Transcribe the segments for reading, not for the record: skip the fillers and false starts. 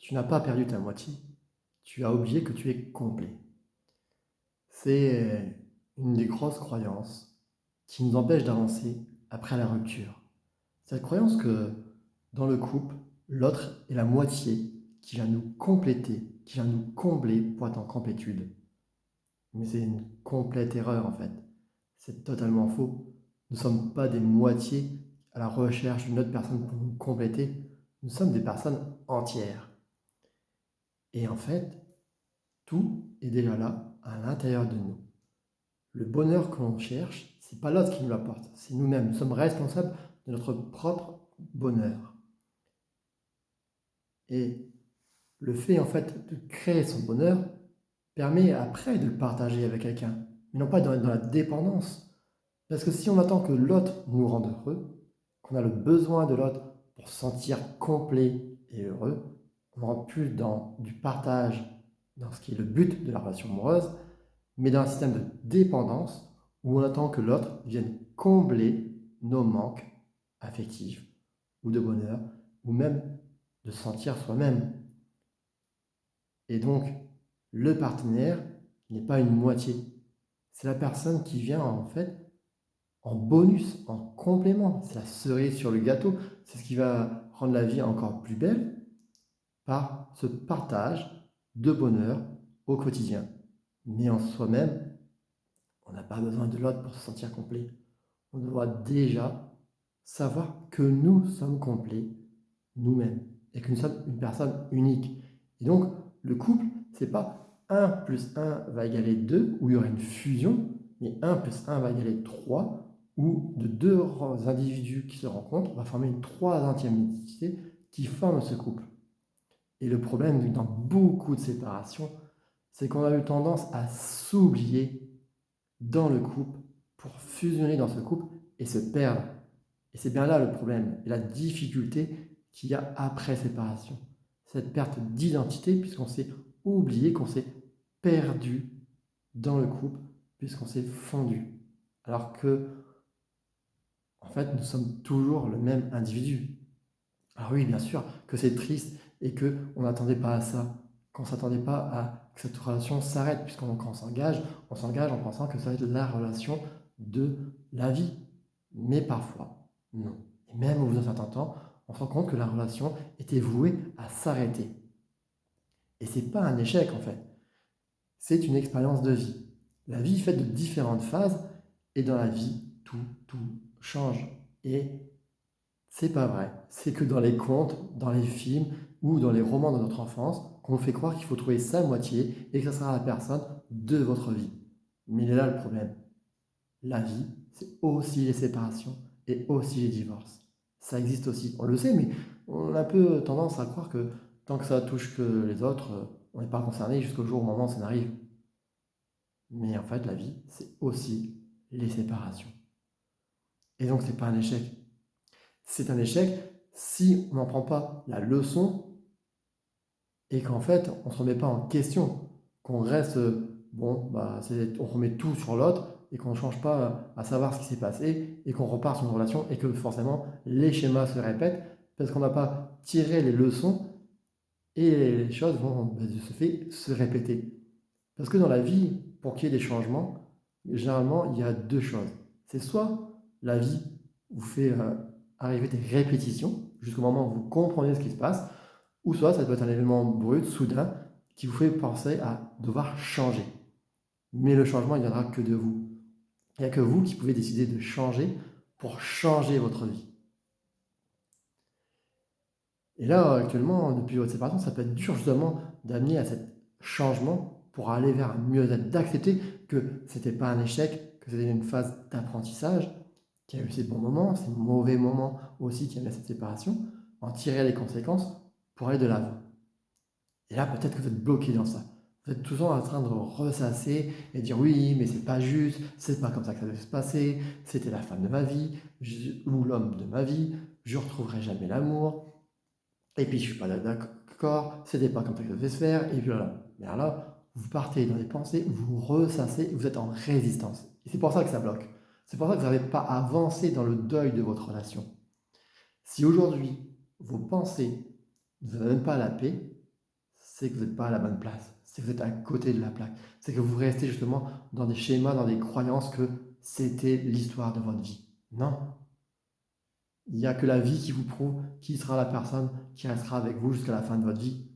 tu n'as pas perdu ta moitié, tu as oublié que tu es complet. C'est une des grosses croyances qui nous empêche d'avancer après la rupture. Cette croyance que dans le couple, l'autre est la moitié qui vient nous compléter, qui vient nous combler pour être en complétude. Mais c'est une complète erreur en fait. C'est totalement faux. Nous ne sommes pas des moitiés à la recherche d'une autre personne pour nous compléter. Nous sommes des personnes entières. Et en fait, tout est déjà là, à l'intérieur de nous. Le bonheur que l'on cherche, c'est pas l'autre qui nous l'apporte, c'est nous-mêmes. Nous sommes responsables de notre propre bonheur. Et le fait en fait de créer son bonheur permet après de le partager avec quelqu'un, mais non pas dans la dépendance. Parce que si on attend que l'autre nous rende heureux, qu'on a le besoin de l'autre pour se sentir complet et heureux, on ne rentre plus dans du partage, dans ce qui est le but de la relation amoureuse, mais dans un système de dépendance où on attend que l'autre vienne combler nos manques affectifs ou de bonheur, ou même de se sentir soi-même. Et donc, le partenaire n'est pas une moitié. C'est la personne qui vient en fait en bonus, en complément. C'est la cerise sur le gâteau. C'est ce qui va rendre la vie encore plus belle par ce partage de bonheur au quotidien. Mais en soi-même, on n'a pas besoin de l'autre pour se sentir complet. On doit déjà savoir que nous sommes complets nous-mêmes et que nous sommes une personne unique. Et donc, le couple, c'est pas 1 plus 1 va égaler 2, où il y aurait une fusion, mais 1 plus 1 va égaler 3, où de deux individus qui se rencontrent, on va former une troisième entité qui forme ce couple. Et le problème dans beaucoup de séparations, c'est qu'on a eu tendance à s'oublier dans le couple pour fusionner dans ce couple et se perdre. Et c'est bien là le problème et la difficulté qu'il y a après séparation. Cette perte d'identité puisqu'on s'est oublié, qu'on s'est perdu dans le couple puisqu'on s'est fondu. Alors que, en fait, nous sommes toujours le même individu. Alors oui, bien sûr que c'est triste et qu'on n'attendait pas à ça, qu'on ne s'attendait pas à que cette relation s'arrête, puisqu'on quand on s'engage en pensant que ça va être la relation de la vie. Mais parfois, non. Et même au bout d'un certain temps, on se rend compte que la relation était vouée à s'arrêter. Et c'est pas un échec en fait, c'est une expérience de vie. La vie est faite de différentes phases, et dans la vie, tout change. Et c'est pas vrai. C'est que dans les contes, dans les films ou dans les romans de notre enfance, qu'on nous fait croire qu'il faut trouver sa moitié et que ça sera la personne de votre vie. Mais il est là le problème. La vie, c'est aussi les séparations et aussi les divorces. Ça existe aussi. On le sait, mais on a un peu tendance à croire que tant que ça touche que les autres, on n'est pas concerné jusqu'au jour où moment ça n'arrive. Mais en fait, la vie, c'est aussi les séparations. Et donc, c'est pas un échec. C'est un échec si on n'en prend pas la leçon et qu'en fait, on ne se remet pas en question, qu'on reste, on remet tout sur l'autre et qu'on ne change pas à savoir ce qui s'est passé et qu'on repart sur une relation et que forcément les schémas se répètent parce qu'on n'a pas tiré les leçons et les choses vont de ce fait se répéter. Parce que dans la vie, pour qu'il y ait des changements, généralement, il y a deux choses. C'est soit la vie vous fait arriver des répétitions jusqu'au moment où vous comprenez ce qui se passe, ou soit ça peut être un événement brut, soudain, qui vous fait penser à devoir changer. Mais le changement, il ne viendra que de vous. Il n'y a que vous qui pouvez décider de changer pour changer votre vie. Et là, actuellement, depuis votre séparation, ça peut être dur justement d'amener à ce changement pour aller vers un mieux-être, d'accepter que ce n'était pas un échec, que c'était une phase d'apprentissage, qu'il y a eu ces bons moments, ces mauvais moments aussi qui amènent à cette séparation, en tirer les conséquences pour aller de l'avant. Et là, peut-être que vous êtes bloqué dans ça. Vous êtes toujours en train de ressasser et dire oui, mais c'est pas juste, c'est pas comme ça que ça devait se passer, c'était la femme de ma vie, ou l'homme de ma vie, je retrouverai jamais l'amour, et puis je suis pas d'accord, c'était pas comme ça que ça devait se faire, et puis voilà. Mais alors là, vous partez dans des pensées, vous ressassez, vous êtes en résistance. Et c'est pour ça que ça bloque. C'est pour ça que vous n'arrivez pas à avancer dans le deuil de votre relation. Si aujourd'hui, vos pensées ne vous amènent pas à la paix, c'est que vous n'êtes pas à la bonne place, c'est que vous êtes à côté de la plaque, c'est que vous restez justement dans des schémas, dans des croyances que c'était l'histoire de votre vie. Non, il n'y a que la vie qui vous prouve qui sera la personne qui restera avec vous jusqu'à la fin de votre vie.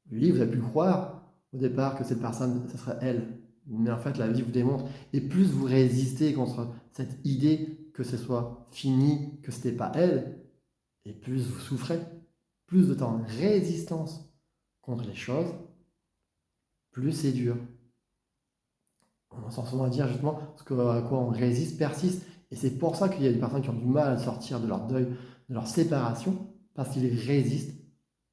Oui, vous avez pu croire au départ que cette personne, ce serait elle. Mais en fait, la vie vous démontre. Et plus vous résistez contre cette idée que ce soit fini, que ce n'était pas elle, et plus vous souffrez. Plus de temps en résistance contre les choses, plus c'est dur. On s'en souvent à dire justement ce à quoi on résiste persiste. Et c'est pour ça qu'il y a des personnes qui ont du mal à sortir de leur deuil, de leur séparation, parce qu'ils résistent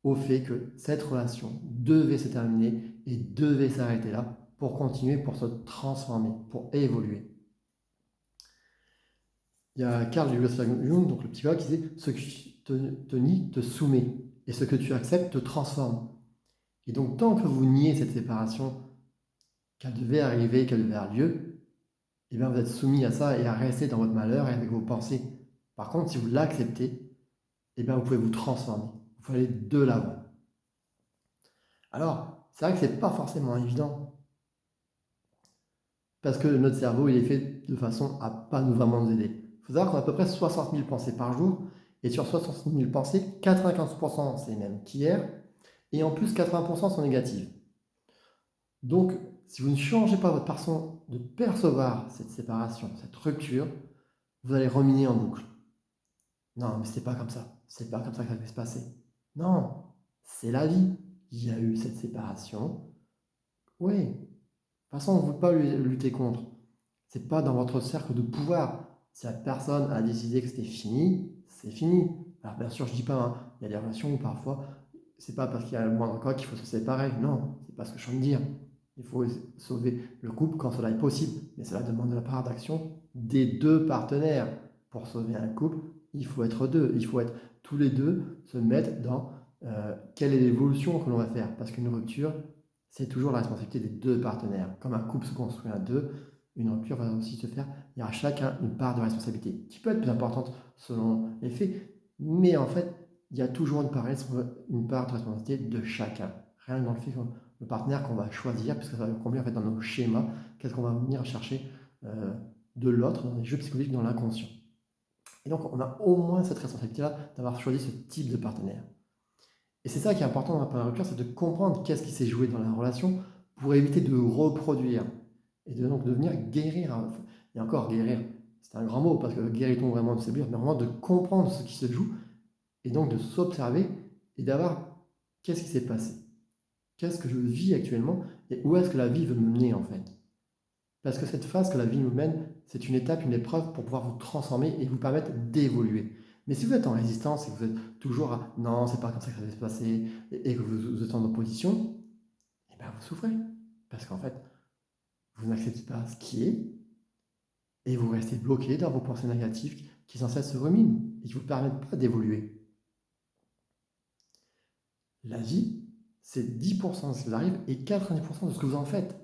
au fait que cette relation devait se terminer et devait s'arrêter là pour continuer, pour se transformer, pour évoluer. Il y a Carl Jung, donc le psychologue, qui disait ce qui te nie te soumet et ce que tu acceptes te transforme. Et donc, tant que vous niez cette séparation, qu'elle devait arriver, qu'elle devait avoir lieu, eh bien, vous êtes soumis à ça et à rester dans votre malheur et avec vos pensées. Par contre, si vous l'acceptez, eh bien, vous pouvez vous transformer. Vous pouvez aller de l'avant. Alors, c'est vrai que ce n'est pas forcément évident, parce que notre cerveau, il est fait de façon à pas nous vraiment nous aider. Il faut savoir qu'on a à peu près 60 000 pensées par jour, et sur 60 000 pensées, 95% c'est même qu'hier, et en plus 80% sont négatives. Donc, si vous ne changez pas votre façon de percevoir cette séparation, cette rupture, vous allez ruminer en boucle. Non, mais c'est pas comme ça. C'est pas comme ça que ça devait se passer. Non, c'est la vie. Il y a eu cette séparation. Oui. De toute façon, on ne veut pas lutter contre. C'est pas dans votre cercle de pouvoir. Si la personne a décidé que c'était fini, c'est fini. Alors bien sûr, je dis pas, hein, il y a des relations où parfois, c'est pas parce qu'il y a le moindre quoi qu'il faut se séparer. Non, c'est pas ce que je suis en train de dire. Il faut sauver le couple quand cela est possible. Mais cela demande de la part d'action des deux partenaires. Pour sauver un couple, il faut être deux. Il faut être tous les deux se mettre dans quelle est l'évolution que l'on va faire. Parce qu'une rupture, c'est toujours la responsabilité des deux partenaires. Comme un couple se construit à deux, une rupture va aussi se faire. Il y aura chacun une part de responsabilité qui peut être plus importante selon les faits. Mais en fait, il y a toujours une part de responsabilité de chacun. Rien que dans le fait que le partenaire qu'on va choisir, puisque ça va combien en fait dans nos schémas, qu'est-ce qu'on va venir chercher de l'autre dans les jeux psychologiques, dans l'inconscient. Et donc, on a au moins cette responsabilité-là d'avoir choisi ce type de partenaire. Et c'est ça qui est important dans la rupture, c'est de comprendre qu'est-ce qui s'est joué dans la relation pour éviter de reproduire et de donc devenir guérir. Et encore, guérir, c'est un grand mot parce que guérit-on vraiment de ses blessures, mais vraiment de comprendre ce qui se joue et donc de s'observer et d'avoir qu'est-ce qui s'est passé, qu'est-ce que je vis actuellement et où est-ce que la vie veut me mener en fait. Parce que cette phase que la vie nous mène, c'est une étape, une épreuve pour pouvoir vous transformer et vous permettre d'évoluer. Mais si vous êtes en résistance et que vous êtes toujours à non, c'est pas comme ça que ça va se passer, et que vous êtes en opposition, eh bien vous souffrez. Parce qu'en fait, vous n'acceptez pas ce qui est, et vous restez bloqué dans vos pensées négatives qui sans cesse se ruminent et qui ne vous permettent pas d'évoluer. La vie, c'est 10% de ce qui vous arrive et 90% de ce que vous en faites.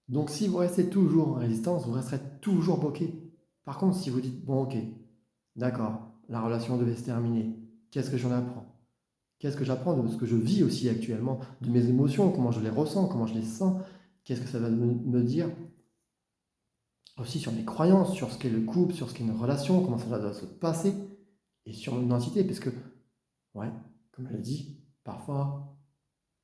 Donc si vous restez toujours en résistance, vous resterez toujours bloqué. Par contre, si vous dites, bon ok, d'accord, la relation devait se terminer, qu'est-ce que j'en apprends? Qu'est-ce que j'apprends de ce que je vis aussi actuellement, de mes émotions, comment je les ressens, comment je les sens, qu'est-ce que ça va me dire aussi sur mes croyances, sur ce qu'est le couple, sur ce qu'est une relation, comment ça doit se passer, et sur mon identité, parce que, ouais, comme je l'ai dit, parfois,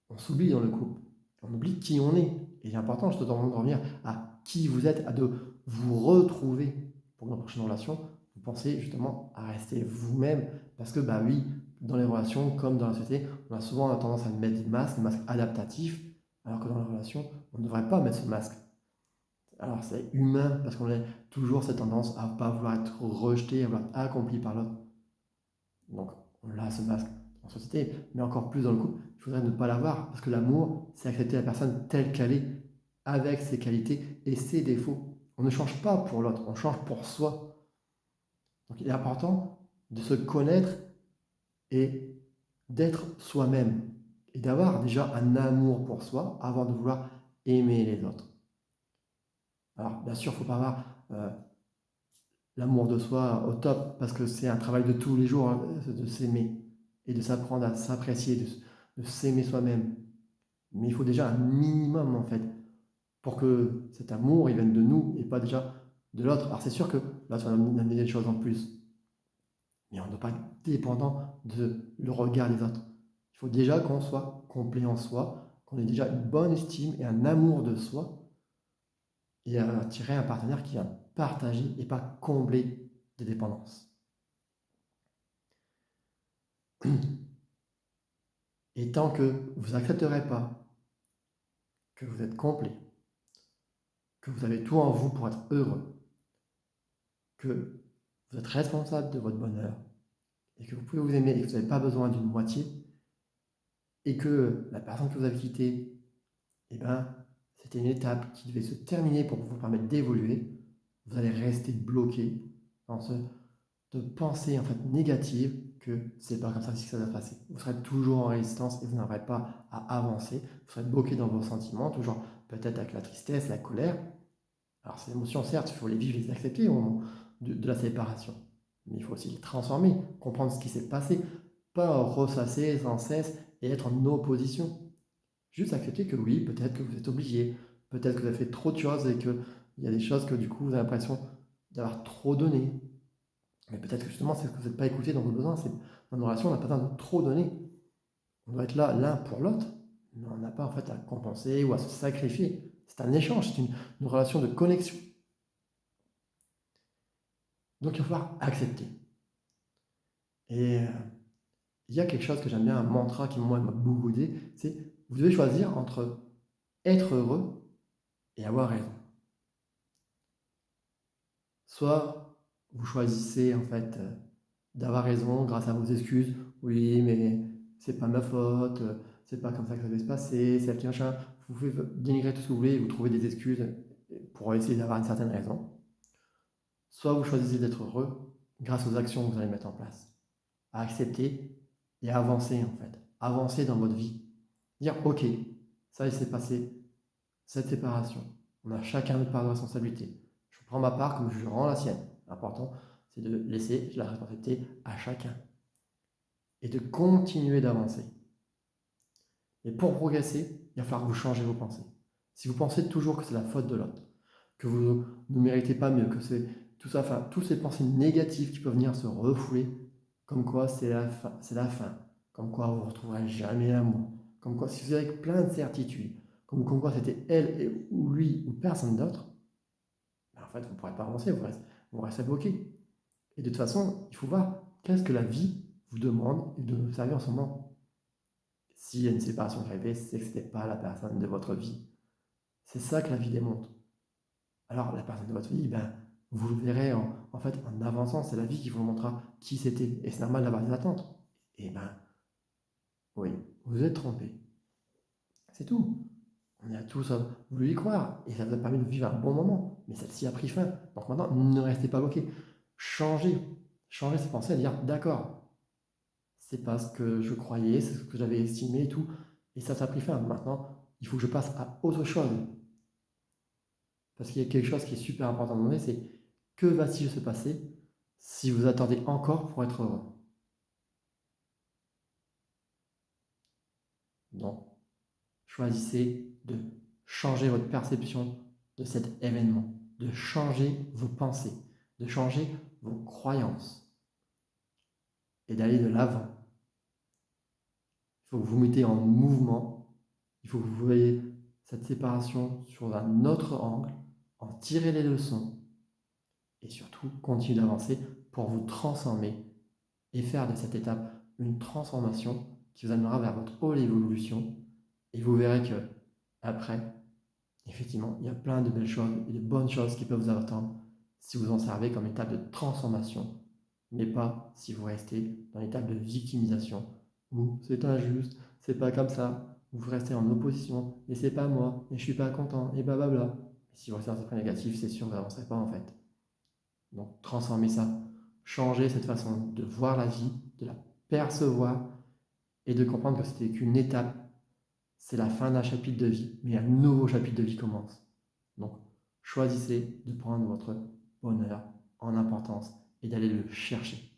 on s'oublie dans le couple, on oublie qui on est. Et il est important, je te demande de revenir à qui vous êtes, à de vous retrouver pour une prochaine relation. Vous pensez justement à rester vous-même, parce que, bah oui, dans les relations, comme dans la société, on a souvent tendance à mettre des masques adaptatifs, alors que dans la relation, on ne devrait pas mettre ce masque. Alors c'est humain parce qu'on a toujours cette tendance à ne pas vouloir être rejeté, à vouloir être accompli par l'autre. Donc on a ce masque en société, mais encore plus dans le couple, il faudrait ne pas l'avoir parce que l'amour, c'est accepter la personne telle qu'elle est, avec ses qualités et ses défauts. On ne change pas pour l'autre, on change pour soi. Donc il est important de se connaître et d'être soi-même et d'avoir déjà un amour pour soi avant de vouloir aimer les autres. Alors bien sûr, il ne faut pas avoir l'amour de soi au top, parce que c'est un travail de tous les jours hein, de s'aimer et de s'apprendre à s'apprécier, de s'aimer soi-même. Mais il faut déjà un minimum, en fait, pour que cet amour, il vienne de nous et pas déjà de l'autre. Alors c'est sûr que là, tu vas nous amener des choses en plus, mais on ne doit pas être dépendant de le regard des autres. Il faut déjà qu'on soit complet en soi, qu'on ait déjà une bonne estime et un amour de soi, et attirer un partenaire qui vient partager et pas combler des dépendances. Et tant que vous n'accepterez pas que vous êtes complet, que vous avez tout en vous pour être heureux, que vous êtes responsable de votre bonheur, et que vous pouvez vous aimer et que vous n'avez pas besoin d'une moitié, et que la personne que vous avez quittée, eh ben, c'était une étape qui devait se terminer pour vous permettre d'évoluer, vous allez rester bloqué dans de pensées en fait négatives que c'est pas comme ça que ça va se passer. Vous serez toujours en résistance et vous n'arriverez pas à avancer. Vous serez bloqué dans vos sentiments, toujours peut-être avec la tristesse, la colère. Alors ces émotions, certes, il faut les vivre, les accepter au moment de la séparation. Mais il faut aussi les transformer, comprendre ce qui s'est passé, pas ressasser sans cesse et être en opposition. Juste accepter que oui, peut-être que vous êtes obligé, peut-être que vous avez fait trop de choses et qu'il y a des choses que du coup vous avez l'impression d'avoir trop donné. Mais peut-être que justement c'est ce que vous n'êtes pas écouté dans vos besoins. C'est dans une relation, on n'a pas besoin de trop donner. On doit être là l'un pour l'autre, mais on n'a pas en fait à compenser ou à se sacrifier. C'est un échange, c'est une relation de connexion. Donc il va falloir accepter. Et il y a quelque chose que j'aime bien, un mantra qui moi m'a beaucoup aidé, c'est vous devez choisir entre être heureux et avoir raison. Soit vous choisissez en fait d'avoir raison grâce à vos excuses. Oui, mais c'est pas ma faute, c'est pas comme ça que ça devait se passer, c'est qui machin. Vous pouvez dénigrer tout ce que vous voulez, vous trouvez des excuses pour essayer d'avoir une certaine raison. Soit vous choisissez d'être heureux grâce aux actions que vous allez mettre en place, à accepter et à avancer en fait, avancer dans votre vie. Dire ok, ça il s'est passé cette séparation. On a chacun notre part de responsabilité. Je prends ma part comme je rends la sienne. L'important, c'est de laisser la responsabilité à chacun et de continuer d'avancer. Et pour progresser, il va falloir que vous changez vos pensées. Si vous pensez toujours que c'est la faute de l'autre, que vous ne méritez pas mieux, que c'est tout ça, enfin, toutes ces pensées négatives qui peuvent venir se refouler, comme quoi c'est la fin, comme quoi vous ne retrouverez jamais l'amour, comme quoi si vous avez plein de certitudes, comme quoi c'était elle ou lui ou personne d'autre, ben en fait vous ne pourrez pas avancer, vous restez bloqué. Et de toute façon, il faut voir qu'est-ce que la vie vous demande et de vous servir en ce moment. S'il y a une séparation qui est arrivée, c'est que ce n'était pas la personne de votre vie. C'est ça que la vie démontre. Alors, la personne de votre vie, ben, vous le verrez en fait en avançant. C'est la vie qui vous montrera qui c'était. Et c'est normal d'avoir des attentes. Et ben, oui, vous êtes trompé. C'est tout. On a tous voulu y croire. Et ça vous a permis de vivre un bon moment. Mais celle-ci a pris fin. Donc maintenant, ne restez pas bloqué. Changez. Changez ses pensées à dire d'accord, c'est pas ce que je croyais, c'est ce que j'avais estimé et tout. Et ça a pris fin. Maintenant, il faut que je passe à autre chose. Parce qu'il y a quelque chose qui est super important à demander, c'est que va-t-il se passer si vous attendez encore pour être heureux? Donc, choisissez de changer votre perception de cet événement, de changer vos pensées, de changer vos croyances et d'aller de l'avant. Il faut que vous mettez en mouvement, il faut que vous voyez cette séparation sur un autre angle, en tirer les leçons et surtout continuer d'avancer pour vous transformer et faire de cette étape une transformation qui vous amènera vers votre haute évolution. Et vous verrez que après, effectivement, il y a plein de belles choses et de bonnes choses qui peuvent vous attendre si vous en servez comme étape de transformation, mais pas si vous restez dans l'étape de victimisation où c'est injuste, c'est pas comme ça, vous restez en opposition et c'est pas moi et je suis pas content et blablabla. Et si vous restez dans ce point négatif, c'est sûr que vous n'avancerez pas en fait. Donc transformez ça, changez cette façon de voir la vie, de la percevoir et de comprendre que c'était qu'une étape. C'est la fin d'un chapitre de vie, mais un nouveau chapitre de vie commence. Donc choisissez de prendre votre bonheur en importance et d'aller le chercher.